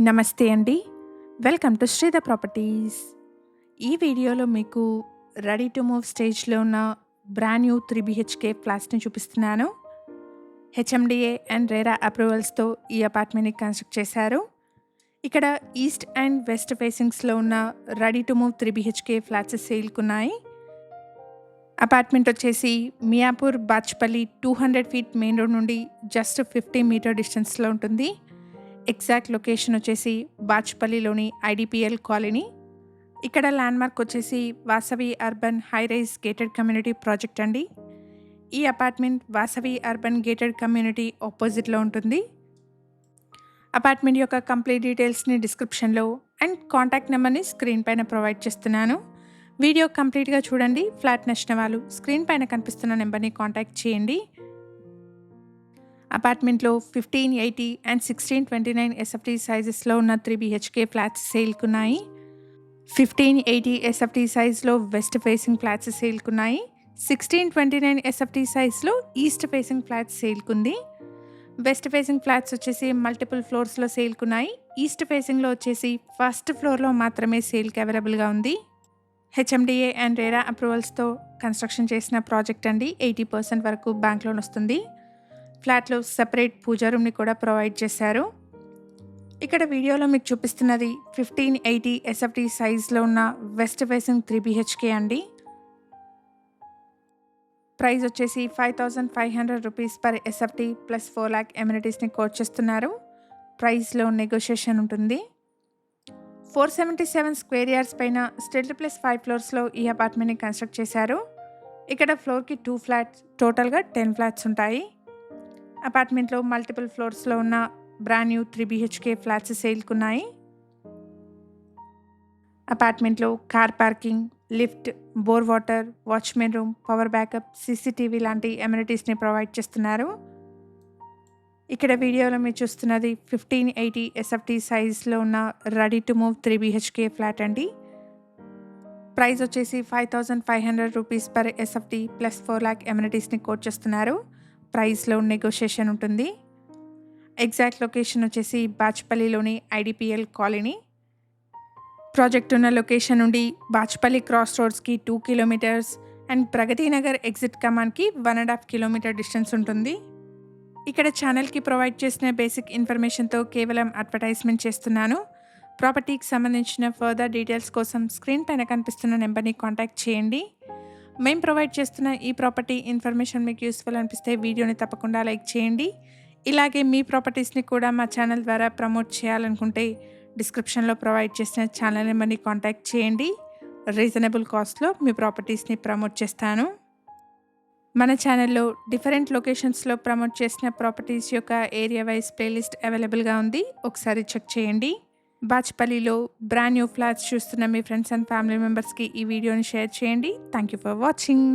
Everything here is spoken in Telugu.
నమస్తే అండి. Welcome to Sridhar properties. ఈ వీడియోలో మీకు రెడీ టు మూవ్ స్టేజ్‌లో ఉన్న బ్రాండ్ న్యూ 3 బీహెచ్‌కే ఫ్లాట్స్‌ని చూపిస్తున్నాను. హెచ్ఎండిఏ అండ్ రెరా అప్రూవల్స్‌తో ఈ అపార్ట్మెంట్‌ని కన్‌స్ట్రక్ట్ చేశారు. ఇక్కడ ఈస్ట్ అండ్ వెస్ట్ ఫేసింగ్స్‌లో ఉన్న ready to move 3 BHK flats సేల్‌కున్నాయి. అపార్ట్మెంట్ వచ్చేసి Miyapur Bachupally 200 feet main road నుండి జస్ట్ 50 మీటర్ డిస్టెన్స్‌లో ఉంటుంది. ఎగ్జాక్ట్ లొకేషన్ వచ్చేసి బాచ్పల్లిలోని ఐడిపిఎల్ కాలనీ. ఇక్కడ ల్యాండ్మార్క్ వచ్చేసి Vasavi urban high rise gated community project అండి. ఈ apartment Vasavi urban gated community ఆపోజిట్లో ఉంటుంది. అపార్ట్మెంట్ యొక్క కంప్లీట్ డీటెయిల్స్ని డిస్క్రిప్షన్లో అండ్ కాంటాక్ట్ నెంబర్ని స్క్రీన్ పైన ప్రొవైడ్ చేస్తున్నాను. వీడియో కంప్లీట్గా చూడండి. ఫ్లాట్ నచ్చిన వాళ్ళు స్క్రీన్ పైన కనిపిస్తున్న నెంబర్ని కాంటాక్ట్ చేయండి. అపార్ట్మెంట్లో 1580 అండ్ 1629 ఎస్ఎఫ్టీ సైజెస్లో ఉన్న 3 బీహెచ్కే ఫ్లాట్స్ సేల్కున్నాయి. 1580 ఎస్ఎఫ్టీ సైజ్లో వెస్ట్ ఫేసింగ్ ఫ్లాట్స్ సేల్కున్నాయి. 1629 ఎస్ఎఫ్టీ సైజ్లో ఈస్ట్ ఫేసింగ్ ఫ్లాట్స్ సేల్కుంది. వెస్ట్ ఫేసింగ్ ఫ్లాట్స్ వచ్చేసి మల్టిపుల్ ఫ్లోర్స్లో సేల్కున్నాయి. ఈస్ట్ ఫేసింగ్లో వచ్చేసి ఫస్ట్ ఫ్లోర్లో మాత్రమే సేల్కి అవైలబుల్గా ఉంది. హెచ్ఎండిఏ అండ్ రేరా అప్రూవల్స్తో కన్స్ట్రక్షన్ చేసిన ప్రాజెక్ట్ అండి. 80% వరకు బ్యాంక్ లోన్ వస్తుంది. ఫ్లాట్లో సెపరేట్ పూజా రూమ్ని కూడా ప్రొవైడ్ చేశారు. ఇక్కడ వీడియోలో మీకు చూపిస్తున్నది 1580 ఎస్ఎఫ్టీ సైజ్లో ఉన్న వెస్ట్ ఫేసింగ్ 3 బీహెచ్కే అండి. ప్రైస్ వచ్చేసి 5500 rupees per SFT plus 4 lakh ఎమ్యూనిటీస్ని కోట్ చేస్తున్నారు. ప్రైస్లో నెగోషియేషన్ ఉంటుంది. 477 స్క్వేర్ యార్డ్స్ పైన స్టెల్ ప్లస్ 5 ఫ్లోర్స్లో ఈ అపార్ట్మెంట్ని కన్స్ట్రక్ట్ చేశారు. ఇక్కడ ఫ్లోర్కి 2 ఫ్లాట్స్, టోటల్గా 10 ఫ్లాట్స్ ఉంటాయి. అపార్ట్మెంట్లో మల్టిపుల్ ఫ్లోర్స్లో ఉన్న బ్రాండ్ న్యూ 3 బీహెచ్కే ఫ్లాట్స్ సేల్కున్నాయి. అపార్ట్మెంట్లో car parking, lift, bore water, watchmen room, power backup, CCTV లాంటి ఎమ్యూనిటీస్ని ప్రొవైడ్ చేస్తున్నారు. ఇక్కడ వీడియోలో మీరు చూస్తున్నది 1580 ఎస్ఎఫ్టీ సైజ్లో ఉన్న ready to move 3 BHK flat అండి. ప్రైస్ వచ్చేసి 5500 rupees per SFT plus 4 lakh ఎమ్యూనిటీస్ని కోట్ చేస్తున్నారు. ప్రైస్లో నెగోషియేషన్ ఉంటుంది. ఎగ్జాక్ట్ లొకేషన్ వచ్చేసి బాచ్పల్లిలోని ఐడిపిఎల్ కాలనీ. ప్రాజెక్ట్ ఉన్న లొకేషన్ నుండి బాచ్పల్లి క్రాస్ రోడ్స్కి 2 kilometres and Pragathi Nagar exit కమాన్కి 1.5 కిలోమీటర్ డిస్టెన్స్ ఉంటుంది. ఇక్కడ ఛానల్కి ప్రొవైడ్ చేసిన బేసిక్ ఇన్ఫర్మేషన్తో కేవలం అడ్వర్టైజ్మెంట్ చేస్తున్నాను. ప్రాపర్టీకి సంబంధించిన ఫర్దర్ డీటెయిల్స్ కోసం స్క్రీన్ పైన కనిపిస్తున్న నెంబర్ని కాంటాక్ట్ చేయండి. మేము ప్రొవైడ్ చేస్తున్న ఈ ప్రాపర్టీ ఇన్ఫర్మేషన్ మీకు యూస్ఫుల్ అనిపిస్తే వీడియోని తప్పకుండా లైక్ చేయండి. ఇలాగే మీ ప్రాపర్టీస్ని కూడా మా ఛానల్ ద్వారా ప్రమోట్ చేయాలనుకుంటే డిస్క్రిప్షన్లో ప్రొవైడ్ చేసిన ఛానల్ నెంబర్ని కాంటాక్ట్ చేయండి. రీజనబుల్ కాస్ట్లో మీ ప్రాపర్టీస్ని ప్రమోట్ చేస్తాను. మన ఛానల్లో డిఫరెంట్ లొకేషన్స్లో ప్రమోట్ చేసిన ప్రాపర్టీస్ యొక్క ఏరియా వైజ్ ప్లేలిస్ట్ అవైలబుల్గా ఉంది. ఒకసారి చెక్ చేయండి. బాచ్పల్లిలో బ్రాండ్ న్యూ ఫ్లాట్స్ చూస్తున్న మీ ఫ్రెండ్స్ అండ్ ఫ్యామిలీ మెంబర్స్కి ఈ వీడియోని షేర్ చేయండి. Thank you for watching.